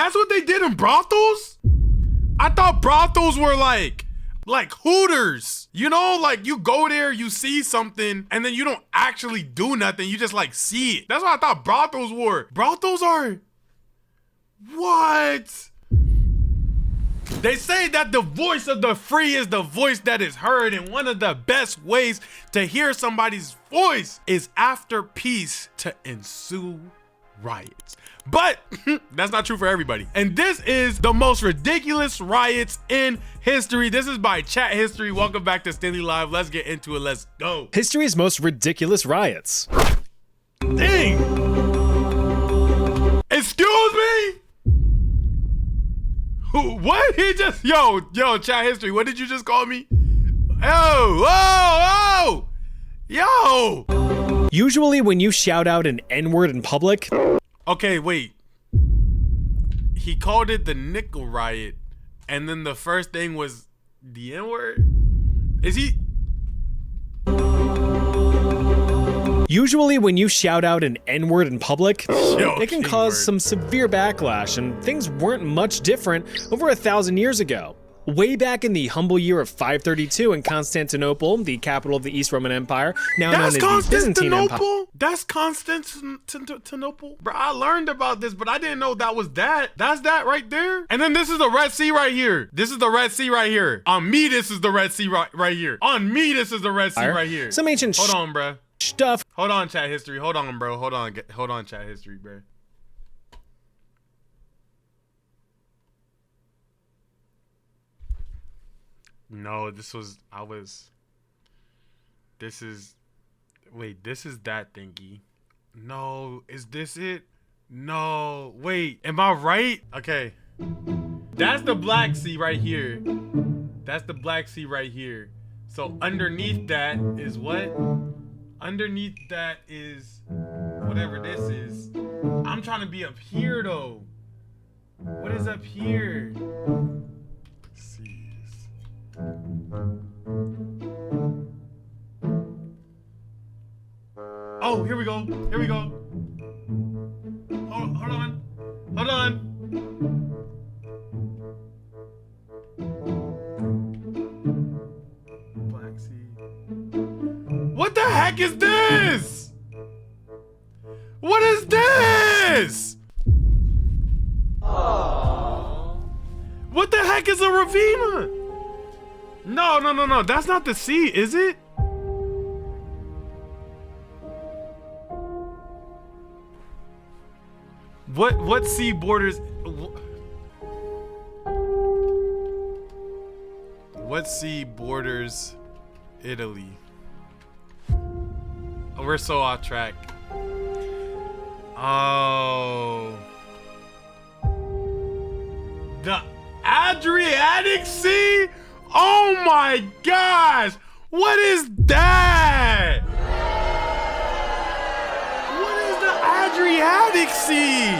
That's what they did in brothels? I thought brothels were like Hooters. You know, like you go there, you see something, and then you don't actually do nothing. You just like see it. That's what I thought brothels were. Brothels are... What? They say that the voice of the free is the voice that is heard, and one of the best ways to hear somebody's voice is after peace to ensue riots. But that's not true for everybody. And this is the most ridiculous riots in history. This is by Chat History. Welcome back to Stanley Live. Let's get into it. Let's go. History's most ridiculous riots. Dang. Excuse me? What? He just, yo, Chat History, what did you just call me? Oh, yo. Usually when you shout out an N-word in public. Okay, wait. He called it the Nika riot, and then the first thing was the N-word? Is he? Usually when you shout out an N-word in public, Yo, it can cause some severe backlash, and things weren't much different over 1,000 years ago. Way back in the humble year of 532 in Constantinople, the capital of the East Roman Empire, now known as the Byzantine Empire. That's Constantinople? Bro, I learned about this, but I didn't know that was that. That's that right there? And then this is the Red Sea right here. This is the Red Sea right here. On me, this is the Red Sea right here. On me, this is the Red Sea right here. Some ancient Hold on, bro. Stuff. Hold on, Chat History. Hold on, bro. Hold on, Chat History, bro. No, this is that thingy. No, is this it? No, wait, am I right? Okay. That's the Black Sea right here. That's the Black Sea right here. So underneath that is what? Underneath that is whatever this is. I'm trying to be up here though. What is up here? Oh, here we go. Here we go. Hold on. Hold on. Black Sea. What the heck is this? What is this? Aww. What the heck is a ravina? No. That's not the sea, is it? What sea borders? What sea borders Italy? Oh, we're so off track. Oh. The Adriatic Sea? Oh my gosh! What is that? What is the Adriatic Sea?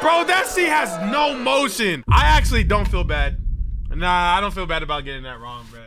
Bro, that sea has no motion. I actually don't feel bad. Nah, I don't feel bad about getting that wrong, bro.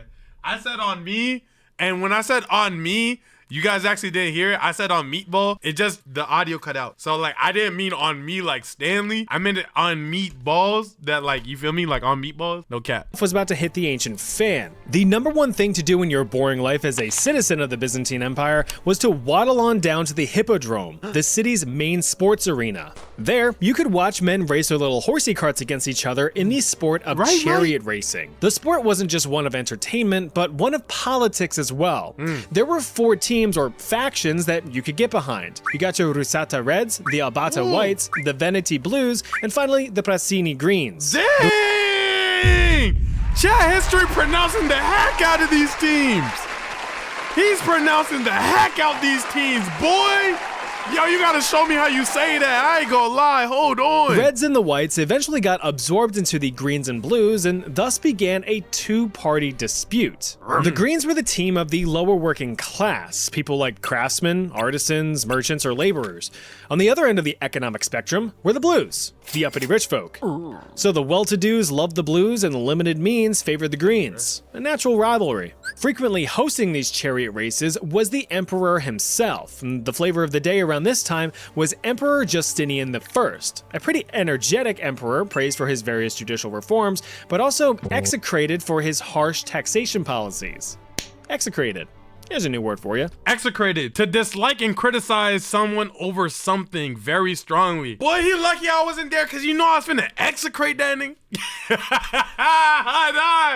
I said on me, and when I said on me, you guys actually didn't hear it. I said on meatball. It just, the audio cut out. So like, I didn't mean on me like Stanley. I meant it on meatballs, that like, you feel me? Like on meatballs, no cap. Was about to hit the ancient fan. The #1 thing to do in your boring life as a citizen of the Byzantine Empire was to waddle on down to the Hippodrome, the city's main sports arena. There, you could watch men race their little horsey carts against each other in the sport of chariot racing. The sport wasn't just one of entertainment, but one of politics as well. There were 4 teams or factions that you could get behind. You got your Rusata Reds, the Albata Whites, the Veneti Blues, and finally the Prassini Greens. Dang! Chat History pronouncing the heck out of these teams. He's pronouncing the heck out these teams, boy! Yo, you gotta show me how you say that. I ain't gonna lie, hold on. Reds and the Whites eventually got absorbed into the Greens and Blues and thus began a 2-party dispute. The Greens were the team of the lower working class, people like craftsmen, artisans, merchants, or laborers. On the other end of the economic spectrum were the Blues, the uppity rich folk. So the well-to-dos loved the Blues and the limited means favored the Greens. A natural rivalry. Frequently hosting these chariot races was the emperor himself, and the flavor of the day around around this time was Emperor Justinian I, a pretty energetic emperor praised for his various judicial reforms, but also execrated for his harsh taxation policies. Execrated. Here's a new word for you. Execrated, to dislike and criticize someone over something very strongly. Boy, he lucky I wasn't there, because you know I was finna execrate that nigga.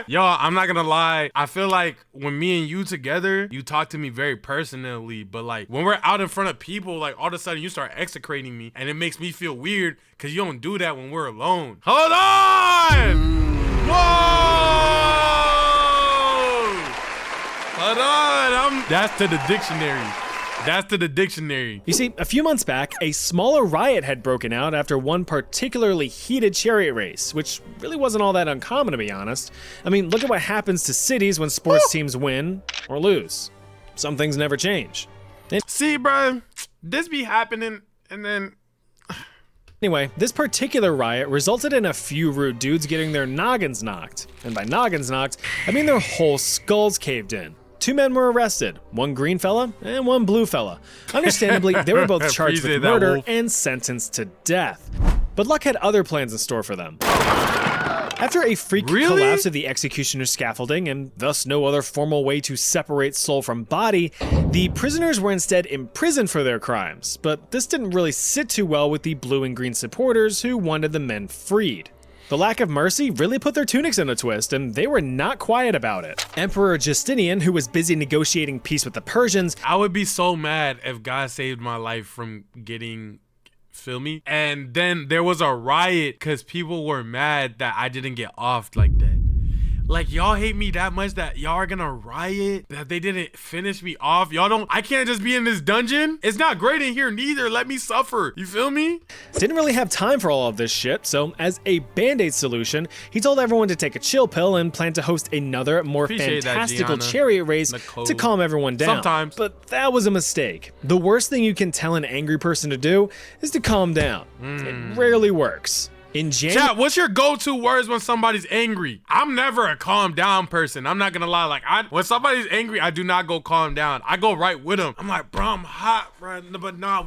Yo, I'm not gonna lie. I feel like when me and you together, you talk to me very personally, but like when we're out in front of people, like all of a sudden you start execrating me, and it makes me feel weird, because you don't do that when we're alone. Hold on! Whoa! Hold on, that's to the dictionary. That's to the dictionary. You see, a few months back, a smaller riot had broken out after one particularly heated chariot race, which really wasn't all that uncommon, to be honest. I mean, look at what happens to cities when sports teams win or lose. Some things never change. See, bro, this be happening, and then... Anyway, this particular riot resulted in a few rude dudes getting their noggins knocked. And by noggins knocked, I mean their whole skulls caved in. 2 men were arrested, one green fella and one blue fella. Understandably, they were both charged with murder and sentenced to death. But luck had other plans in store for them. After a freak collapse of the executioner's scaffolding, and thus no other formal way to separate soul from body, the prisoners were instead imprisoned for their crimes. But this didn't really sit too well with the blue and green supporters who wanted the men freed. The lack of mercy really put their tunics in a twist, and they were not quiet about it. Emperor Justinian, who was busy negotiating peace with the Persians... I would be so mad if God saved my life from getting... Feel me? And then there was a riot because people were mad that I didn't get off like that. Like, y'all hate me that much that y'all are gonna riot, that they didn't finish me off. Y'all don't, I can't just be in this dungeon. It's not great in here neither. Let me suffer. You feel me? Didn't really have time for all of this shit, so as a band-aid solution, he told everyone to take a chill pill and plan to host another, more fantastical chariot race to calm everyone down. Sometimes. But that was a mistake. The worst thing you can tell an angry person to do is to calm down. It rarely works. In January, chat, what's your go-to words when somebody's angry? I'm never a calm down person. I'm not gonna lie. Like, when somebody's angry, I do not go calm down. I go right with them. I'm like, bro, I'm hot, bro. But nah,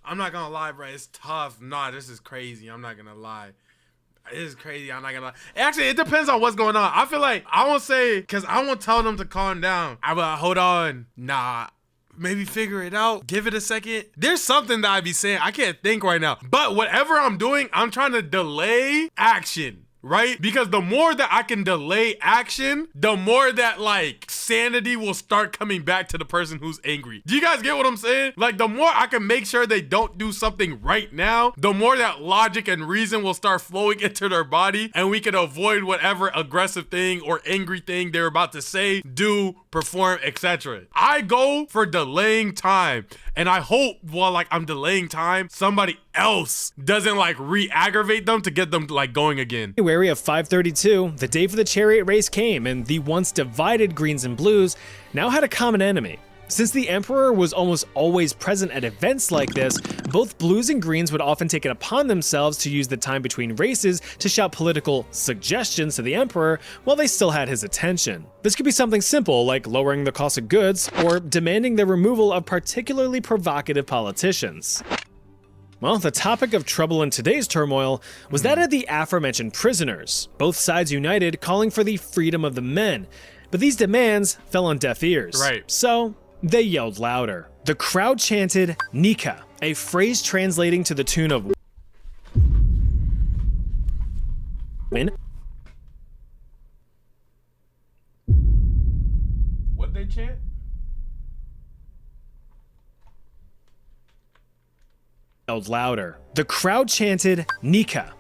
I'm not gonna lie, bro. It's tough. Nah, this is crazy. I'm not gonna lie. It is crazy. I'm not gonna lie. Actually, it depends on what's going on. I feel like I won't say, because I won't tell them to calm down. I will, hold on. Nah. Maybe figure it out. Give it a second. There's something that I be saying. I can't think right now. But whatever I'm doing, I'm trying to delay action. Right? Because the more that I can delay action, the more that like sanity will start coming back to the person who's angry. Do you guys get what I'm saying? Like, the more I can make sure they don't do something right now, the more that logic and reason will start flowing into their body, and we can avoid whatever aggressive thing or angry thing they're about to say, do, perform, etc. I go for delaying time, and I hope while like I'm delaying time, somebody else doesn't like re-aggravate them to get them like going again. January of 532, the day for the chariot race came, and the once divided greens and blues now had a common enemy. Since the emperor was almost always present at events like this, both blues and greens would often take it upon themselves to use the time between races to shout political suggestions to the emperor while they still had his attention. This could be something simple like lowering the cost of goods or demanding the removal of particularly provocative politicians. Well, the topic of trouble in today's turmoil was that of the aforementioned prisoners, both sides united calling for the freedom of the men. But these demands fell on deaf ears. Right. So they yelled louder. The crowd chanted Nika, a phrase translating to the tune of win. What'd they chant? Yelled louder. The crowd chanted Nika.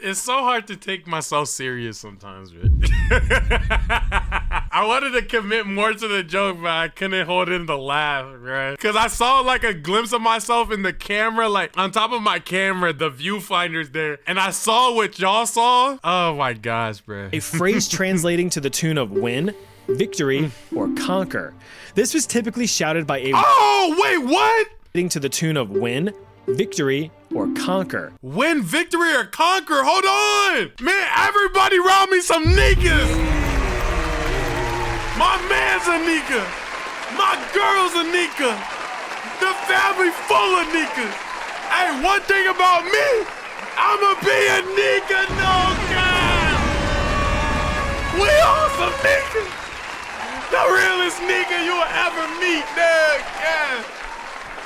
It's so hard to take myself serious sometimes, man. I wanted to commit more to the joke, but I couldn't hold in the laugh, right? Because I saw like a glimpse of myself in the camera, like on top of my camera, the viewfinder's there, and I saw what y'all saw. Oh my gosh, bro. A phrase translating to the tune of win, victory, or conquer. This was typically shouted by a— Oh, wait, what? To the tune of win, victory, or conquer. Win, victory, or conquer? Hold on! Man, everybody around me some niggas! My man's a Nika. My girl's a Nika. The family full of Nikas. Hey, one thing about me, I'ma be a Nika, no God. We all some Nikas. The realest Nika you will ever meet, nigga. Yeah.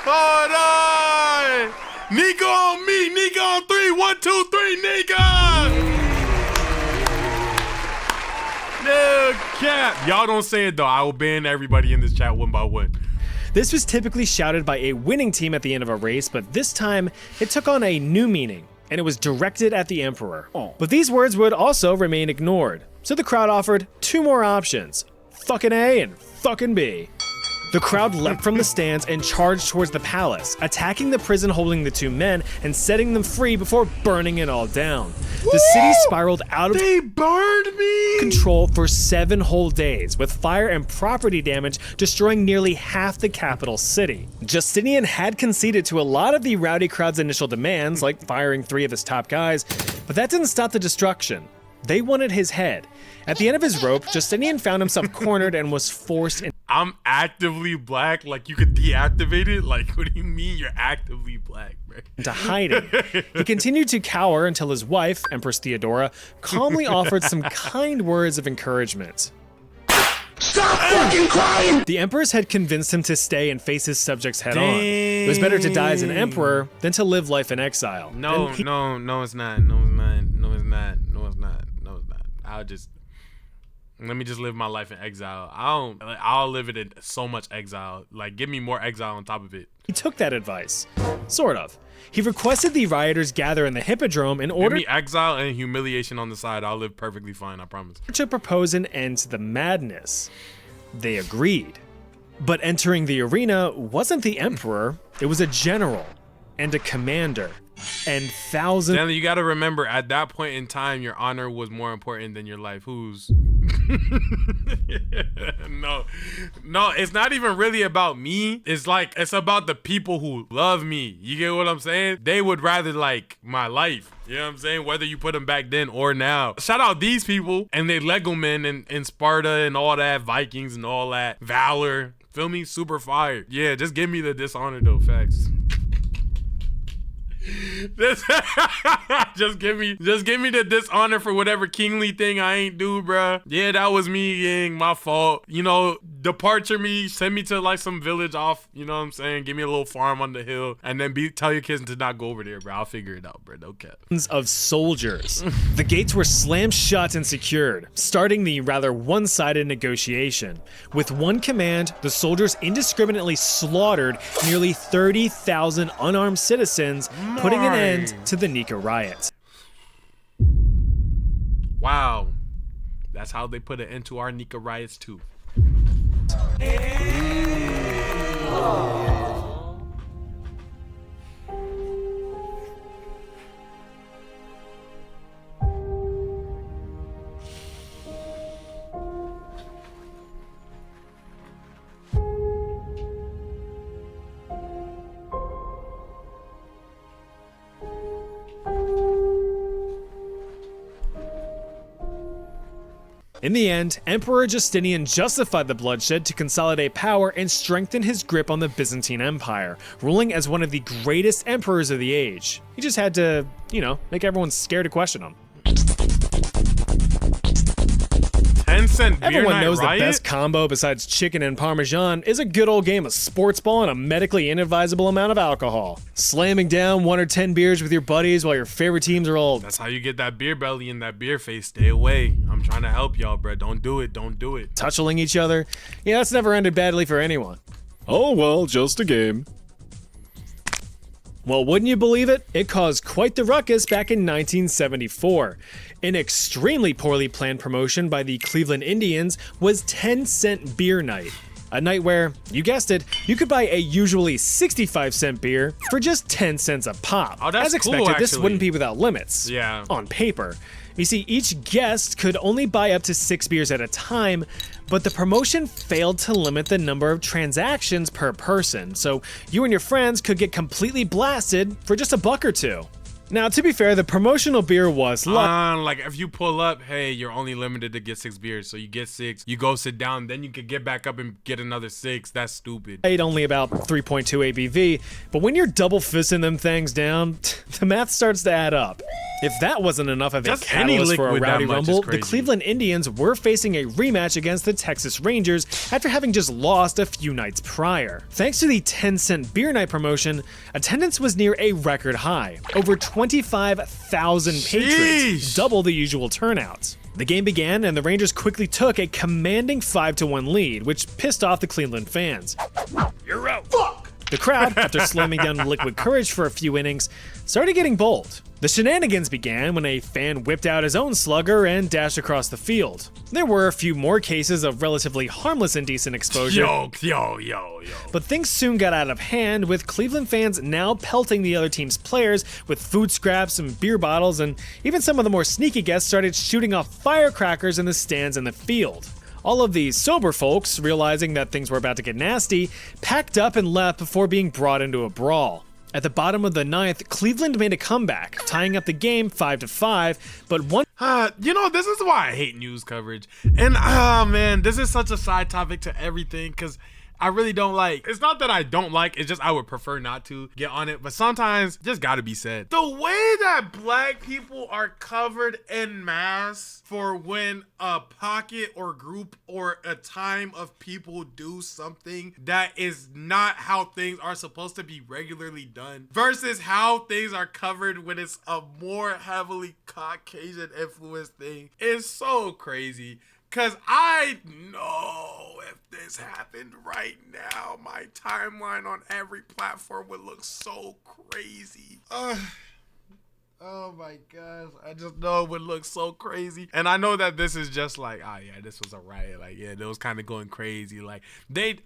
Hold on. Nika on me. Nika on 3. 1, 2, 3. Nika. No cap. Y'all don't say it though. I will ban everybody in this chat one by one. This was typically shouted by a winning team at the end of a race, but this time it took on a new meaning, and it was directed at the Emperor. But these words would also remain ignored, so the crowd offered 2 more options: fucking A and fucking B. The crowd leapt from the stands and charged towards the palace, attacking the prison holding the 2 men and setting them free before burning it all down. The city spiraled out of control for 7 whole days, with fire and property damage destroying nearly half the capital city. Justinian had conceded to a lot of the rowdy crowd's initial demands, like firing 3 of his top guys, but that didn't stop the destruction. They wanted his head. At the end of his rope, Justinian found himself cornered and was forced in. I'm actively black? Like you could deactivate it? Like what do you mean you're actively black, bro? Into hiding. He continued to cower until his wife, Empress Theodora, calmly offered some kind words of encouragement. Stop fucking crying! The Empress had convinced him to stay and face his subjects head on. It was better to die as an emperor than to live life in exile. No, it's not. No, it's not. Let me just live my life in exile. I'll live it in so much exile. Like, give me more exile on top of it. He took that advice. Sort of. He requested the rioters gather in the Hippodrome in order give me exile and humiliation on the side. I'll live perfectly fine, I promise. To propose an end to the madness. They agreed. But entering the arena wasn't the emperor, it was a general and a commander. And thousands. Stanley, you gotta remember, at that point in time, your honor was more important than your life. Whose? No, it's not even really about me. It's like, it's about the people who love me. You get what I'm saying? They would rather like my life. You know what I'm saying? Whether you put them back then or now. Shout out these people and they Lego men in Sparta and all that, Vikings and all that, Valor. Feel me? Super fire. Yeah, just give me the dishonor though, facts. Just give me the dishonor for whatever kingly thing I ain't do, bruh. Yeah, that was me, gang, my fault. You know, departure me, send me to like some village off, you know what I'm saying? Give me a little farm on the hill, and then tell your kids to not go over there, bro. I'll figure it out, bro. No cap. Of soldiers. The gates were slammed shut and secured, starting the rather one-sided negotiation. With one command, the soldiers indiscriminately slaughtered nearly 30,000 unarmed citizens, putting an end to the Nika riots. Wow. That's how they put an end to our Nika riots too. In the end, Emperor Justinian justified the bloodshed to consolidate power and strengthen his grip on the Byzantine Empire, ruling as one of the greatest emperors of the age. He just had to, you know, make everyone scared to question him. 10-cent beer Everyone night knows riot? the best combo besides chicken and Parmesan is a good old game of sports ball and a medically inadvisable amount of alcohol. Slamming down 1 or 10 beers with your buddies while your favorite teams are all... That's how you get that beer belly and that beer face. Stay away. I'm trying to help y'all, bro. Don't do it. Don't do it. touching each other. Yeah, that's never ended badly for anyone. Oh well, just a game. Well, wouldn't you believe it? It caused quite the ruckus back in 1974. An extremely poorly planned promotion by the Cleveland Indians was 10-cent beer night. A night where, you guessed it, you could buy a usually 65-cent beer for just 10 cents a pop. Oh, that's As expected, cool, this actually. wouldn't be without limits. Yeah. On paper. You see, each guest could only buy up to 6 beers at a time, but the promotion failed to limit the number of transactions per person, so you and your friends could get completely blasted for just $1 or $2. Now, to be fair, the promotional beer was like if you pull up, hey, you're only limited to get 6 beers. So you get 6, you go sit down, then you could get back up and get another 6. That's stupid. only about 3.2 ABV, but when you're double fisting them things down, the math starts to add up. If that wasn't enough of a Just any catalyst for a liquid that rowdy much is rumble, the crazy. Cleveland Indians were facing a rematch against the Texas Rangers after having just lost a few nights prior. Thanks to the 10-cent beer night promotion, attendance was near a record high, over 25,000 patrons, Sheesh. double the usual turnout. The game began and the Rangers quickly took a commanding 5-1 lead, which pissed off the Cleveland fans. You're out. Fuck. The crowd, after slamming down liquid courage for a few innings, started getting bold. The shenanigans began when a fan whipped out his own slugger and dashed across the field. There were a few more cases of relatively harmless indecent exposure, Yo. but things soon got out of hand, with Cleveland fans now pelting the other team's players with food scraps and beer bottles, and even some of the more sneaky guests started shooting off firecrackers in the stands and the field. All of these sober folks, realizing that things were about to get nasty, packed up and left before being brought into a brawl. At the bottom of the ninth, Cleveland made a comeback, tying up the game 5-5, but one This is why I hate news coverage. And man, this is such a side topic to everything, because I really don't like, it's not that I don't like, it's just I would prefer not to get on it, but sometimes just gotta be said. The way that black people are covered en masse for when a pocket or group or a time of people do something that is not how things are supposed to be regularly done, versus how things are covered when it's a more heavily Caucasian influenced thing, is so crazy. Cause I know if this happened right now, my timeline on every platform would look so crazy. Oh my gosh, I just know it would look so crazy. And I know that this is just like, this was a riot. Like, yeah, it was kind of going crazy. Like, I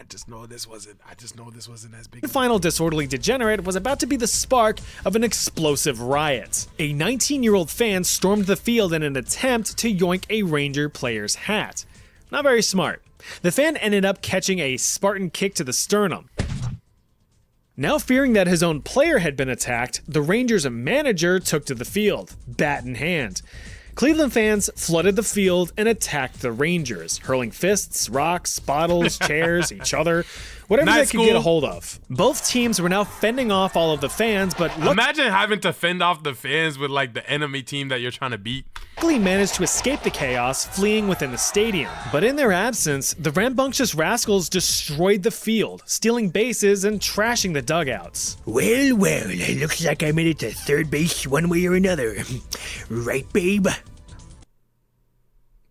just know this wasn't as big. The final disorderly degenerate was about to be the spark of an explosive riot. A 19-year-old fan stormed the field in an attempt to yoink a Ranger player's hat. Not very smart. The fan ended up catching a Spartan kick to the sternum. Now fearing that his own player had been attacked, the Rangers' manager took to the field, bat in hand. Cleveland fans flooded the field and attacked the Rangers, hurling fists, rocks, bottles, chairs, each other, whatever they could get a hold of. Both teams were now fending off all of the fans, but imagine having to fend off the fans with like the enemy team that you're trying to beat. luckily managed to escape the chaos, fleeing within the stadium. But in their absence, the rambunctious rascals destroyed the field, stealing bases and trashing the dugouts. Well, it looks like I made it to third base one way or another. Right, babe?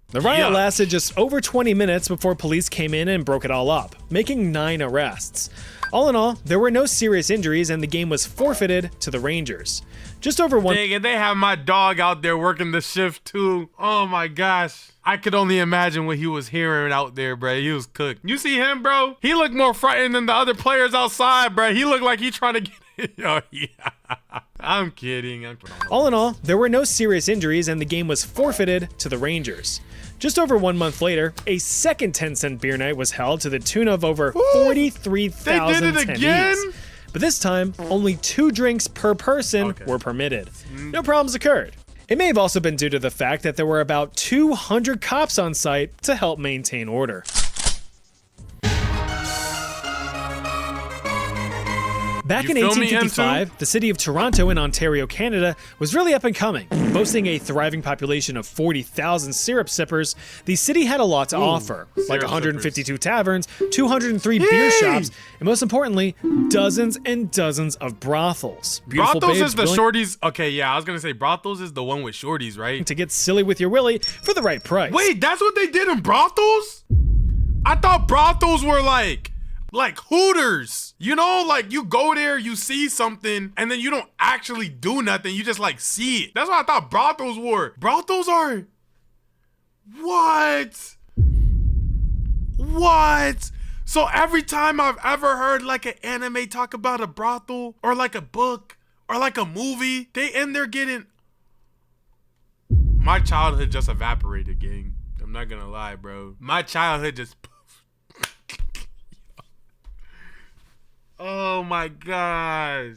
The riot lasted just over 20 minutes before police came in and broke it all up, making 9 arrests. All in all, there were no serious injuries and the game was forfeited to the Rangers. Just over one- Dang, and they have my dog out there working the shift too. Oh my gosh. I could only imagine what he was hearing out there, bro. He was cooked. You see him, bro? He looked more frightened than the other players outside, bro. He looked like he trying to get it. Oh, yeah. I'm kidding. All in all, there were no serious injuries and the game was forfeited to the Rangers. Just over 1 month later, a second 10-cent beer night was held to the tune of over 43,000 They did it again? attendees. But this time, only 2 drinks per person were permitted. No problems occurred. It may have also been due to the fact that there were about 200 cops on site to help maintain order. Back in 1855, the city of Toronto in Ontario, Canada, was really up and coming. Boasting a thriving population of 40,000 syrup sippers, the city had a lot to offer, like 152 taverns, 203 beer shops, and most importantly, dozens and dozens of brothels. Beautiful Brothels babes is the willing shorties. Okay, yeah, I was gonna say brothels is the one with shorties, right? to get silly with your willy for the right price. Wait, that's what they did in brothels? I thought brothels were like Hooters. You know, like you go there, you see something, and then you don't actually do nothing. You just like see it. That's what I thought brothels were. Brothels are... What? What? So every time I've ever heard like an anime talk about a brothel, or like a book, or like a movie, they end there getting... My childhood just evaporated, gang. I'm not gonna lie, bro. My childhood just... Oh my gosh.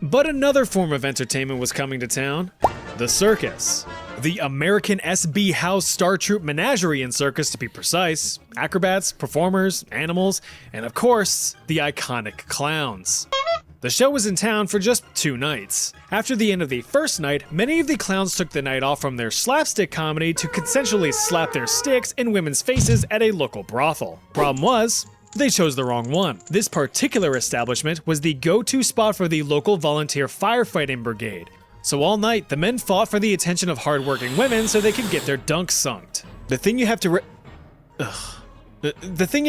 But another form of entertainment was coming to town. The circus. The American SB House Star Troop Menagerie and Circus, to be precise. Acrobats, performers, animals, and of course, the iconic clowns. The show was in town for just 2 nights. After the end of the first night, many of the clowns took the night off from their slapstick comedy to consensually slap their sticks in women's faces at a local brothel. Problem was, they chose the wrong one. This particular establishment was the go-to spot for the local volunteer firefighting brigade. So all night, the men fought for the attention of hardworking women so they could get their dunks sunked. The thing you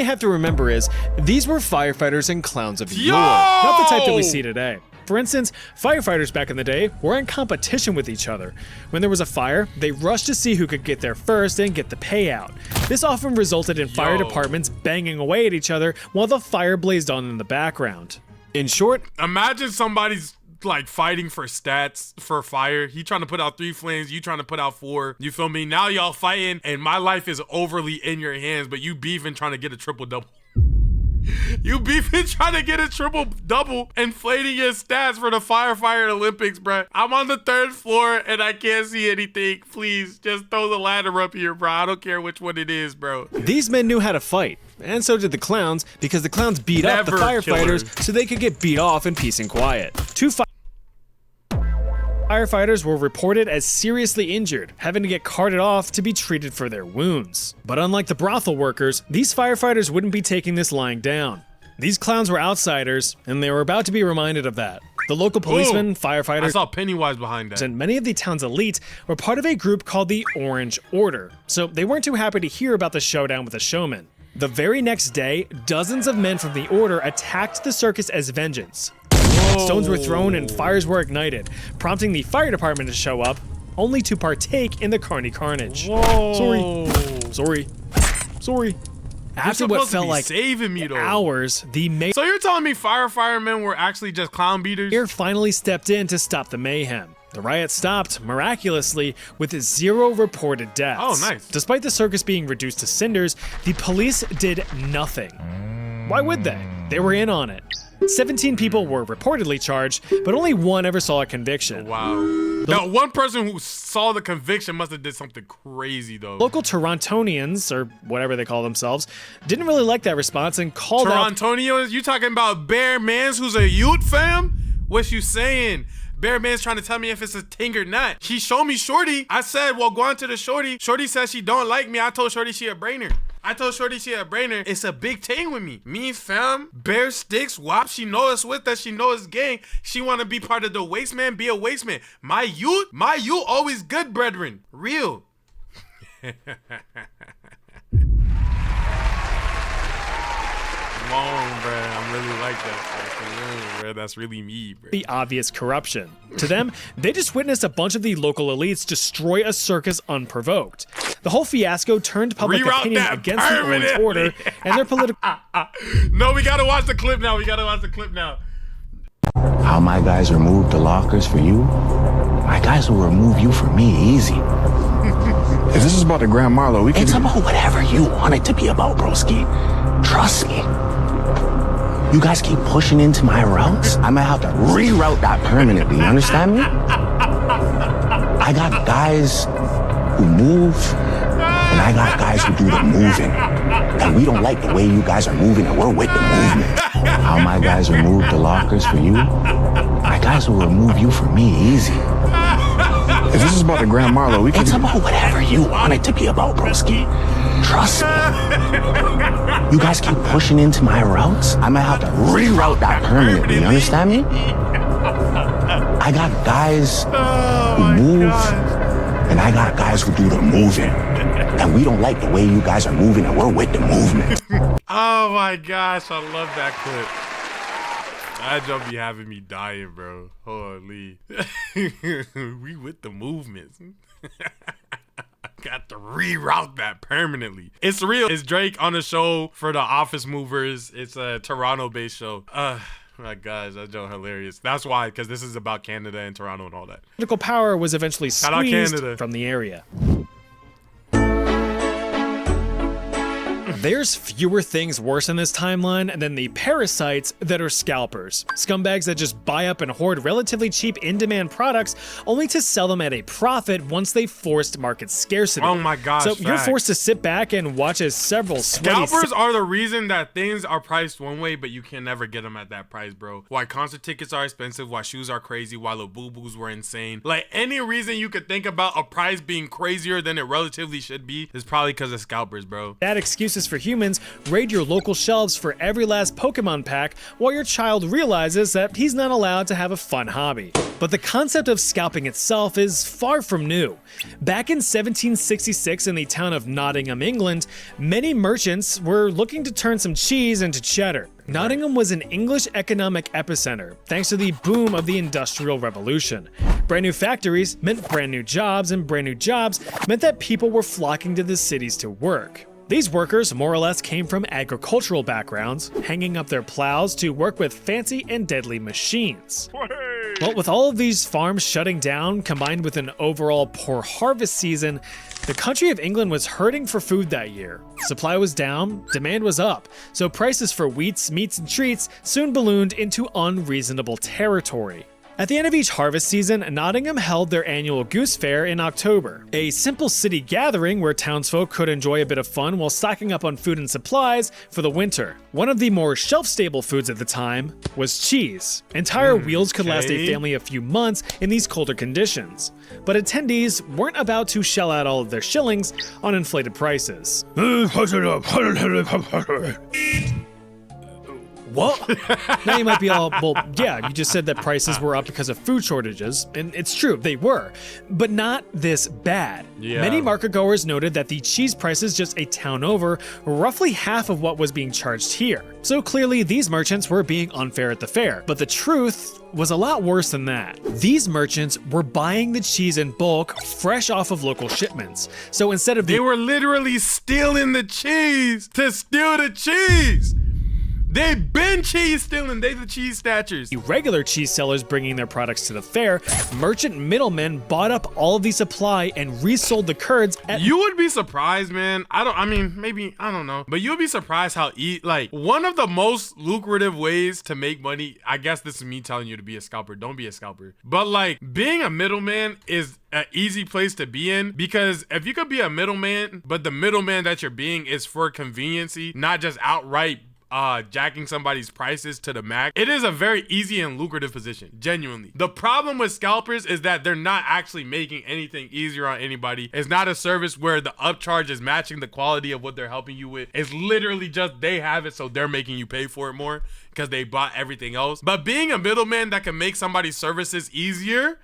have to remember is, these were firefighters and clowns of yore, not the type that we see today. For instance, firefighters back in the day were in competition with each other. When there was a fire, they rushed to see who could get there first and get the payout. This often resulted in fire departments banging away at each other while the fire blazed on in the background. In short, imagine somebody's like fighting for stats for fire. He trying to put out 3 flames, you trying to put out 4. You feel me? Now y'all fighting and my life is overly in your hands, but you beefing trying to get a triple double. You beefing trying to get a triple double, inflating your stats for the firefighter Olympics, bruh. I'm on the 3rd floor and I can't see anything. Please just throw the ladder up here, bro. I don't care which one it is, bro. These men knew how to fight, and so did the clowns, because the clowns beat up the firefighters so they could get beat off in peace and quiet. 2 firefighters were reported as seriously injured, having to get carted off to be treated for their wounds. But unlike the brothel workers, these firefighters wouldn't be taking this lying down. These clowns were outsiders, and they were about to be reminded of that. The local policemen, firefighters, I saw Pennywise behind that, and many of the town's elite were part of a group called the Orange Order, so they weren't too happy to hear about the showdown with the showman. The very next day, dozens of men from the Order attacked the circus as vengeance. Stones were thrown and fires were ignited, prompting the fire department to show up, only to partake in the carnage. Sorry. After what felt like saving me, though. Hours, So you're telling me firemen were actually just clown beaters? mayor finally stepped in to stop the mayhem. The riot stopped, miraculously, with 0 reported deaths. Oh, nice. Despite the circus being reduced to cinders, the police did nothing. Why would they? They were in on it. 17 people were reportedly charged, but only 1 ever saw a conviction. Wow. Now, one person who saw the conviction must have did something crazy, though. Local Torontonians, or whatever they call themselves, didn't really like that response and called out— Torontonians? You talking about Bear Mans, who's a youth, fam? What you saying? Bear Man's trying to tell me if it's a ting or not. He showed me Shorty. I said, well, go on to the Shorty. Shorty says she don't like me. I told Shorty she a brainer. It's a big ting with me. Me, fam, Bear Sticks, WAP, she know us with us. She know us gang. She want to be part of the waste man, be a waste man. My youth always good, brethren. Real. Come on, bro. I'm really like that. Bro. That's really me, bro. The obvious corruption. To them, they just witnessed a bunch of the local elites destroy a circus unprovoked. The whole fiasco turned public opinion against the Orange Order and their political— No, we gotta watch the clip now. How my guys removed the lockers for you, my guys will remove you for me easy. If this is about the Grand Marlowe, we can— It's about whatever you want it to be about, broski. Trust me. You guys keep pushing into my routes, I might have to reroute that permanently, you understand me? I got guys who move, and I got guys who do the moving. And we don't like the way you guys are moving, and we're with the movement. How my guys remove the lockers for you, my guys will remove you for me easy. If this is about the Grand Marlowe, we can— It's about whatever you want it to be about, broski. Trust me. You guys keep pushing into my routes, I might have to reroute that permanently, you understand me? I got guys who move, and I got guys who do the moving. And we don't like the way you guys are moving, and we're with the movement. Oh my gosh, I love that clip. That jump be having me dying, bro. Holy. We with the movements. Got to reroute that permanently. It's real. It's Drake on a show for the Office Movers. It's a Toronto-based show. My gosh, that joke hilarious. That's why, because this is about Canada and Toronto and all that. Political power was eventually squeezed from the area. There's fewer things worse in this timeline than the parasites that are scalpers. Scumbags that just buy up and hoard relatively cheap in-demand products only to sell them at a profit once they forced market scarcity. Oh my gosh, So you're facts. forced to sit back and watch as several sweaty Scalpers are the reason that things are priced one way, but you can never get them at that price, bro. Why concert tickets are expensive, why shoes are crazy, why Labubu's were insane. Like, any reason you could think about a price being crazier than it relatively should be is probably because of scalpers, bro. bad excuses for humans raid your local shelves for every last Pokemon pack while your child realizes that he's not allowed to have a fun hobby. But the concept of scalping itself is far from new. Back in 1766 in the town of Nottingham, England, many merchants were looking to turn some cheese into cheddar. Nottingham was an English economic epicenter thanks to the boom of the Industrial Revolution. Brand new factories meant brand new jobs, and brand new jobs meant that people were flocking to the cities to work. These workers more or less came from agricultural backgrounds, hanging up their plows to work with fancy and deadly machines. Well, with all of these farms shutting down, combined with an overall poor harvest season, the country of England was hurting for food that year. Supply was down, demand was up, so prices for wheats, meats, and treats soon ballooned into unreasonable territory. At the end of each harvest season, Nottingham held their annual Goose Fair in October, a simple city gathering where townsfolk could enjoy a bit of fun while stocking up on food and supplies for the winter. One of the more shelf-stable foods at the time was cheese. Entire wheels could last a family a few months in these colder conditions. But attendees weren't about to shell out all of their shillings on inflated prices. What? Now you might be all, well, yeah, you just said that prices were up because of food shortages, and it's true, they were, but not this bad. Yeah. Many market goers noted that the cheese prices just a town over were roughly half of what was being charged here. So clearly these merchants were being unfair at the fair, but the truth was a lot worse than that. These merchants were buying the cheese in bulk, fresh off of local shipments. So instead of They were literally stealing the cheese to steal the cheese. They been cheese stealing. They the cheese snatchers. regular cheese sellers bringing their products to the fair, merchant middlemen bought up all of the supply and resold the curds at You would be surprised, man. I don't know. But you would be surprised how one of the most lucrative ways to make money, I guess this is me telling you to be a scalper. Don't be a scalper. But like being a middleman is an easy place to be in, because if you could be a middleman, but the middleman that you're being is for conveniency, not just outright jacking somebody's prices to the max, it is a very easy and lucrative position, genuinely. The problem with scalpers is that they're not actually making anything easier on anybody. It's not a service where the upcharge is matching the quality of what they're helping you with. It's literally just they have it, so they're making you pay for it more because they bought everything else. But being a middleman that can make somebody's services easier,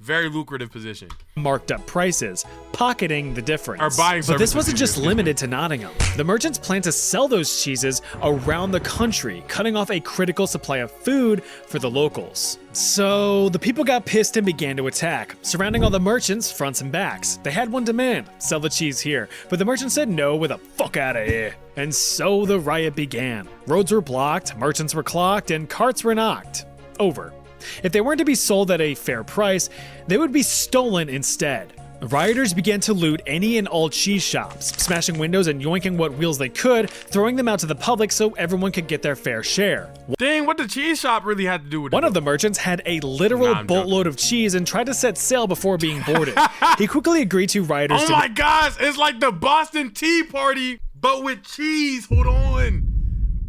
very lucrative position. marked up prices, pocketing the difference. Or buying but this services wasn't just easier. limited to Nottingham. The merchants planned to sell those cheeses around the country, cutting off a critical supply of food for the locals. So the people got pissed and began to attack, surrounding all the merchants fronts and backs. They had one demand: sell the cheese here. But the merchants said no with a fuck out of here. And so the riot began. Roads were blocked, merchants were clocked, and carts were knocked over. If they weren't to be sold at a fair price, they would be stolen instead. Rioters began to loot any and all cheese shops, smashing windows and yoinking what wheels they could, throwing them out to the public so everyone could get their fair share. Dang, what the cheese shop really had to do with it? One of the merchants had a literal Nah, I'm boatload of cheese and tried to set sail before being boarded. He quickly agreed to rioters Oh to my gosh, it's like the Boston Tea Party, but with cheese. Hold on.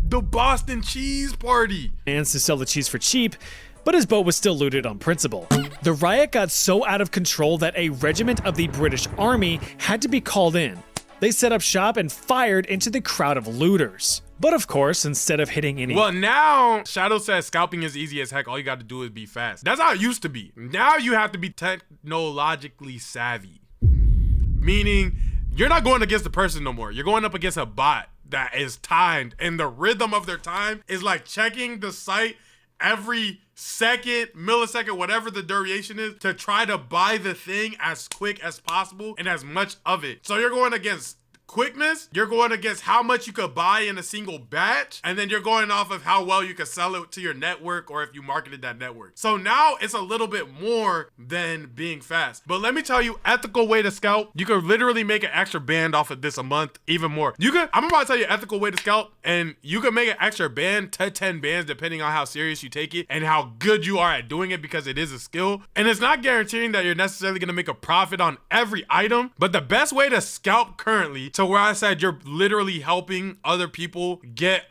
The Boston Cheese Party. demands to sell the cheese for cheap, but his boat was still looted on principle. The riot got so out of control that a regiment of the British Army had to be called in. They set up shop and fired into the crowd of looters. But of course, instead of hitting any Well, now Shadow says scalping is easy as heck. All you got to do is be fast. That's how it used to be. Now you have to be technologically savvy. Meaning, you're not going against the person no more. You're going up against a bot that is timed, and the rhythm of their time is like checking the site every second, millisecond, whatever the duration is, to try to buy the thing as quick as possible and as much of it. So you're going against quickness, you're going against how much you could buy in a single batch, and then you're going off of how well you could sell it to your network or if you marketed that network. So now it's a little bit more than being fast. But let me tell you, ethical way to scalp, you could literally make an extra band off of this a month, even more. I'm about to tell you ethical way to scalp, and you can make an extra band to 10 bands depending on how serious you take it and how good you are at doing it, because it is a skill. And it's not guaranteeing that you're necessarily going to make a profit on every item, but the best way to scalp currently, to where I said you're literally helping other people get,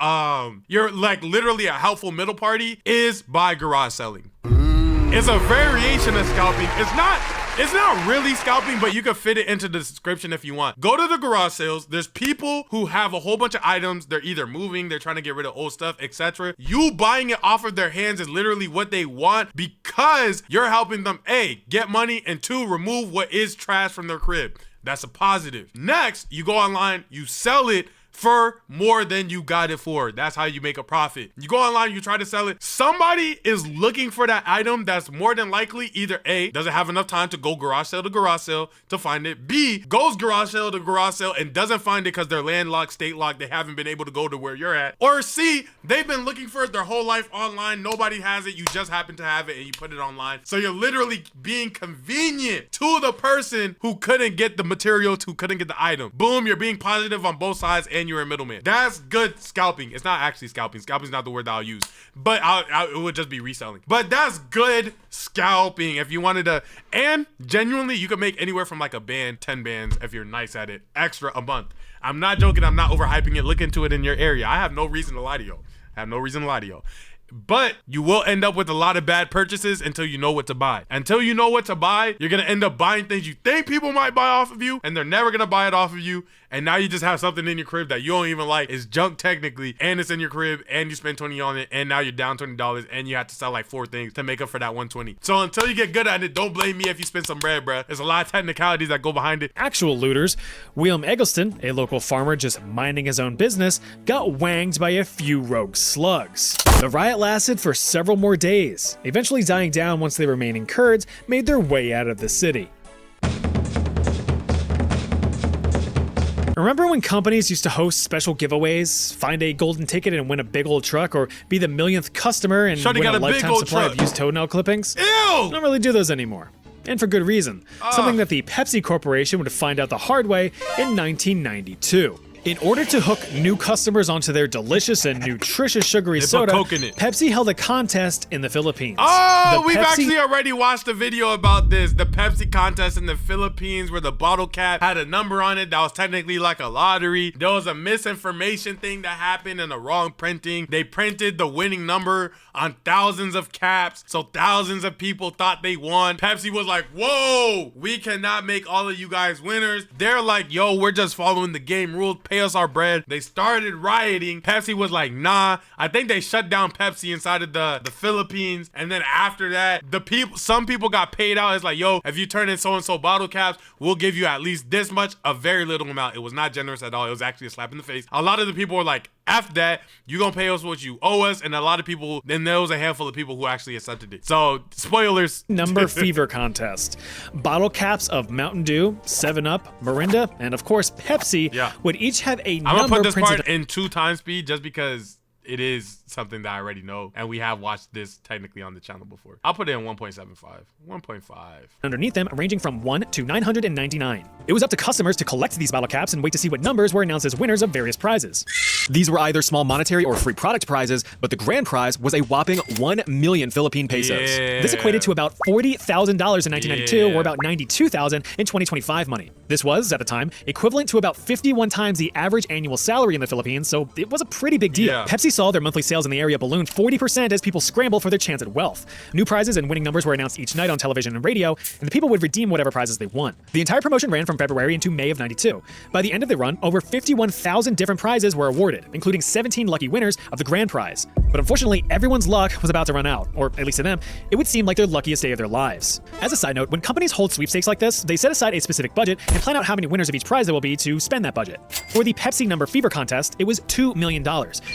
you're like literally a helpful middle party, is by garage selling. It's a variation of scalping. It's not really scalping, but you can fit it into the description if you want. Go to the garage sales. There's people who have a whole bunch of items. They're either moving, they're trying to get rid of old stuff, etc. You buying it off of their hands is literally what they want, because you're helping them, A, get money, and 2, remove what is trash from their crib. That's a positive. Next, you go online, you sell it for more than you got it for. That's how you make a profit. You go online, you try to sell it. Somebody is looking for that item that's more than likely either A, doesn't have enough time to go garage sale to find it. B, goes garage sale to garage sale and doesn't find it because they're landlocked, state locked. They haven't been able to go to where you're at. Or C, they've been looking for it their whole life online. Nobody has it. You just happen to have it and you put it online. So you're literally being convenient to the person who couldn't get the material, who couldn't get the item. Boom, you're being positive on both sides and you're a middleman. That's good scalping. It's not actually scalping. Scalping's not the word that I'll use, but it would just be reselling. But that's good scalping if you wanted to. And genuinely, you can make anywhere from like a band, 10 bands if you're nice at it, extra a month. I'm not joking. I'm not overhyping it. Look into it in your area. I have no reason to lie to you. But you will end up with a lot of bad purchases until you know what to buy. Until you know what to buy, you're going to end up buying things you think people might buy off of you, and they're never going to buy it off of you. And now you just have something in your crib that you don't even like. It's junk technically, and it's in your crib, and you spend $20 on it, and now you're down $20, and you have to sell like 4 things to make up for that $120. So until you get good at it, don't blame me if you spend some bread, bruh. There's a lot of technicalities that go behind it. Actual looters, William Eggleston, a local farmer just minding his own business, got wanged by a few rogue slugs. The riot lasted for several more days, eventually dying down once the remaining Kurds made their way out of the city. Remember when companies used to host special giveaways, find a golden ticket and win a big old truck, or be the millionth customer and win a lifetime supply of used toenail clippings? Ew! Don't really do those anymore. And for good reason. Something that the Pepsi Corporation would find out the hard way in 1992. In order to hook new customers onto their delicious and nutritious sugary soda, Pepsi held a contest in the Philippines. Oh, we've actually already watched a video about this. The Pepsi contest in the Philippines where the bottle cap had a number on it that was technically like a lottery. There was a misinformation thing that happened and a wrong printing. They printed the winning number on thousands of caps, so thousands of people thought they won. Pepsi was like, whoa, we cannot make all of you guys winners. They're like, yo, we're just following the game rules. Pay us our bread. They started rioting. Pepsi was like, nah. I think they shut down Pepsi inside of the Philippines. And then after that, some people got paid out. It's like, yo, if you turn in so-and-so bottle caps, we'll give you at least this much, a very little amount. It was not generous at all. It was actually a slap in the face. A lot of the people were like, F that, you gonna pay us what you owe us. And a lot of people, then there was a handful of people who actually accepted it. So, spoilers. Number fever contest. Bottle caps of Mountain Dew, 7-Up, Mirinda, and of course Pepsi would each have a number. I'm gonna put this part in 2 times speed just because it is something that I already know, and we have watched this technically on the channel before. I'll put it in 1.75. 1.5. Underneath them, ranging from 1 to 999. It was up to customers to collect these bottle caps and wait to see what numbers were announced as winners of various prizes. These were either small monetary or free product prizes, but the grand prize was a whopping 1 million Philippine pesos. Yeah. This equated to about $40,000 in 1992, or about $92,000 in 2025 money. This was, at the time, equivalent to about 51 times the average annual salary in the Philippines, so it was a pretty big deal. Yeah. Pepsi saw their monthly sales in the area balloon 40% as people scramble for their chance at wealth. New prizes and winning numbers were announced each night on television and radio, and the people would redeem whatever prizes they won. The entire promotion ran from February into May of '92. By the end of the run, over 51,000 different prizes were awarded, including 17 lucky winners of the grand prize. But unfortunately, everyone's luck was about to run out, or at least to them, it would seem like their luckiest day of their lives. As a side note, when companies hold sweepstakes like this, they set aside a specific budget and plan out how many winners of each prize there will be to spend that budget. For the Pepsi Number Fever contest, it was $2 million.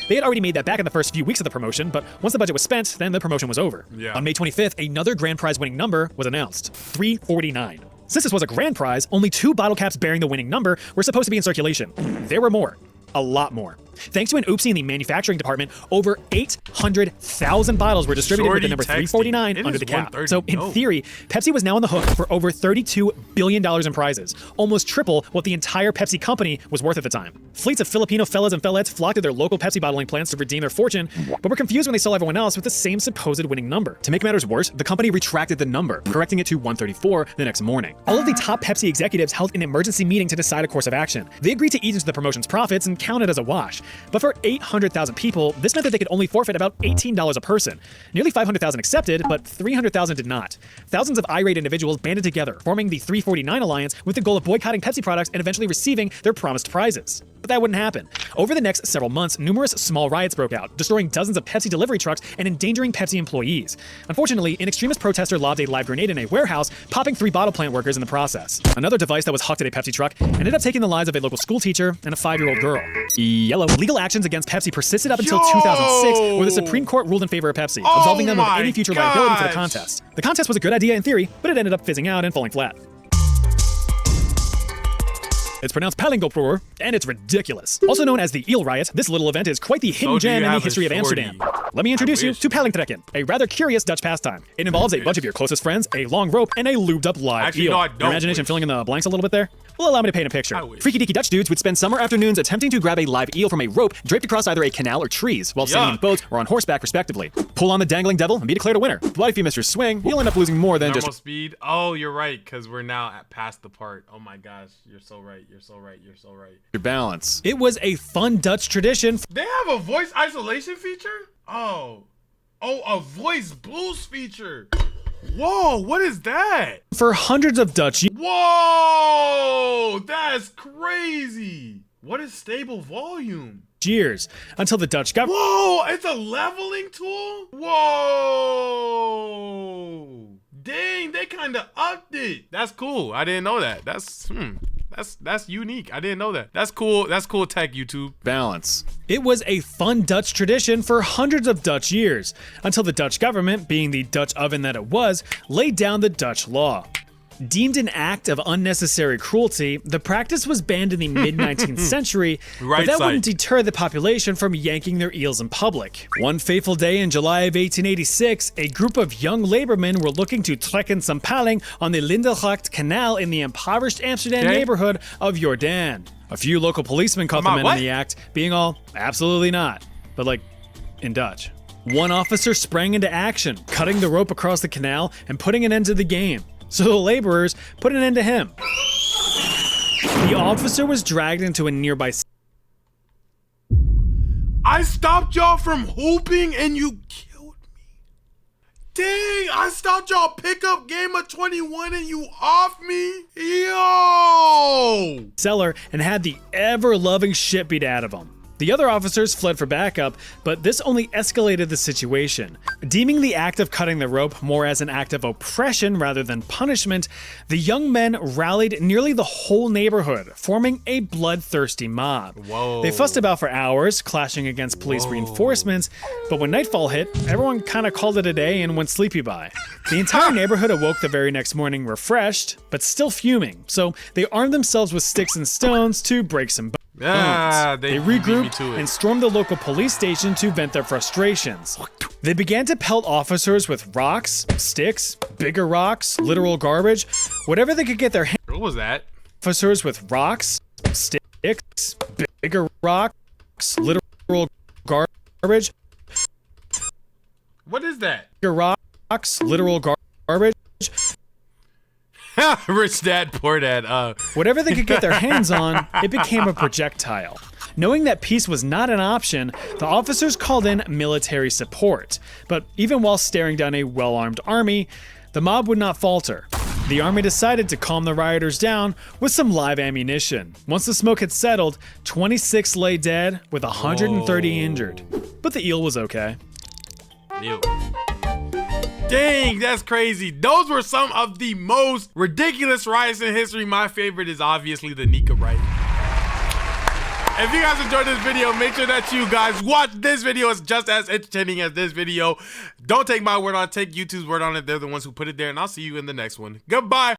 They had already made that back in the first few weeks of the promotion, but once the budget was spent, then the promotion was over. Yeah. On May 25th, another grand prize winning number was announced, 349. Since this was a grand prize, only 2 bottle caps bearing the winning number were supposed to be in circulation. There were more. A lot more. Thanks to an oopsie in the manufacturing department, over 800,000 bottles were distributed with the number 349 under the cap. So in theory, Pepsi was now on the hook for over $32 billion in prizes, almost triple what the entire Pepsi company was worth at the time. Fleets of Filipino fellas and fellettes flocked to their local Pepsi bottling plants to redeem their fortune, but were confused when they saw everyone else with the same supposed winning number. To make matters worse, the company retracted the number, correcting it to 134 the next morning. All of the top Pepsi executives held an emergency meeting to decide a course of action. They agreed to eat into the promotion's profits and count it as a wash. But for 800,000 people, this meant that they could only forfeit about $18 a person. Nearly 500,000 accepted, but 300,000 did not. Thousands of irate individuals banded together, forming the 349 Alliance with the goal of boycotting Pepsi products and eventually receiving their promised prizes. But that wouldn't happen. Over the next several months, numerous small riots broke out, destroying dozens of Pepsi delivery trucks and endangering Pepsi employees. Unfortunately, an extremist protester lobbed a live grenade in a warehouse, popping 3 bottle plant workers in the process. Another device that was hucked at a Pepsi truck ended up taking the lives of a local school teacher and a 5-year-old girl. Yellow. Legal actions against Pepsi persisted up until 2006, where the Supreme Court ruled in favor of Pepsi, absolving them of any future liability for the contest. The contest was a good idea in theory, but it ended up fizzing out and falling flat. It's pronounced Palingopur, and it's ridiculous. Also known as the Eel Riot, this little event is quite the hidden gem in the history of Amsterdam. Let me introduce you to Palingtrekken, a rather curious Dutch pastime. It involves a bunch of your closest friends, a long rope, and a lubed-up live eel. Your imagination filling in the blanks a little bit there? Well, allow me to paint a picture. Freaky deaky Dutch dudes would spend summer afternoons attempting to grab a live eel from a rope draped across either a canal or trees while sailing in boats or on horseback, respectively. Pull on the dangling devil and be declared a winner. But if you miss your swing, you'll end up losing more than normal speed. Oh, you're right, because we're now past the part. Oh my gosh, you're so right. You're so right. You're so right. Your balance. It was a fun Dutch tradition. They have a voice isolation feature? Oh, a voice blues feature. Whoa, what is that? For hundreds of Dutch. Whoa, that's crazy. What is stable volume? Years until the Dutch got. Whoa, it's a leveling tool? Whoa. Dang, they kind of upped it. That's cool. I didn't know that. That's unique. I didn't know that. That's cool. That's cool tech, YouTube. Balance. It was a fun Dutch tradition for hundreds of Dutch years, until the Dutch government, being the Dutch oven that it was, laid down the Dutch law. Deemed an act of unnecessary cruelty, the practice was banned in the mid-19th century, but that wouldn't deter the population from yanking their eels in public. One fateful day in July of 1886, a group of young labormen were looking to trekken some paling on the Lindelgracht Canal in the impoverished Amsterdam neighborhood of Jordan. A few local policemen caught the men in the act, being all, absolutely not, but like, in Dutch. One officer sprang into action, cutting the rope across the canal and putting an end to the game. So the laborers put an end to him. The officer was dragged into a nearby. I stopped y'all from hooping and you killed me. Dang, I stopped y'all pickup game of 21 and you off me? Yo! Cellar and had the ever-loving shit beat out of him. The other officers fled for backup, but this only escalated the situation. Deeming the act of cutting the rope more as an act of oppression rather than punishment, the young men rallied nearly the whole neighborhood, forming a bloodthirsty mob. Whoa. They fussed about for hours, clashing against police reinforcements, but when nightfall hit, everyone kind of called it a day and went sleepy by. The entire neighborhood awoke the very next morning refreshed, but still fuming, so they armed themselves with sticks and stones to break some bones. They regrouped and stormed the local police station to vent their frustrations. They began to pelt officers with rocks, sticks, bigger rocks, literal garbage, whatever they could get their hands on. What was that? Officers with rocks, sticks, bigger rocks, literal garbage. What is that? Bigger rocks, literal garbage. Rich dad, poor dad. Whatever they could get their hands on, it became a projectile. Knowing that peace was not an option, the officers called in military support. But even while staring down a well-armed army, the mob would not falter. The army decided to calm the rioters down with some live ammunition. Once the smoke had settled, 26 lay dead with 130 injured. But the eel was okay. Ew. Dang, that's crazy. Those were some of the most ridiculous riots in history. My favorite is obviously the Nika riot. If you guys enjoyed this video, make sure that you guys watch this video. It's just as entertaining as this video. Don't take my word on it. Take YouTube's word on it. They're the ones who put it there. And I'll see you in the next one. Goodbye.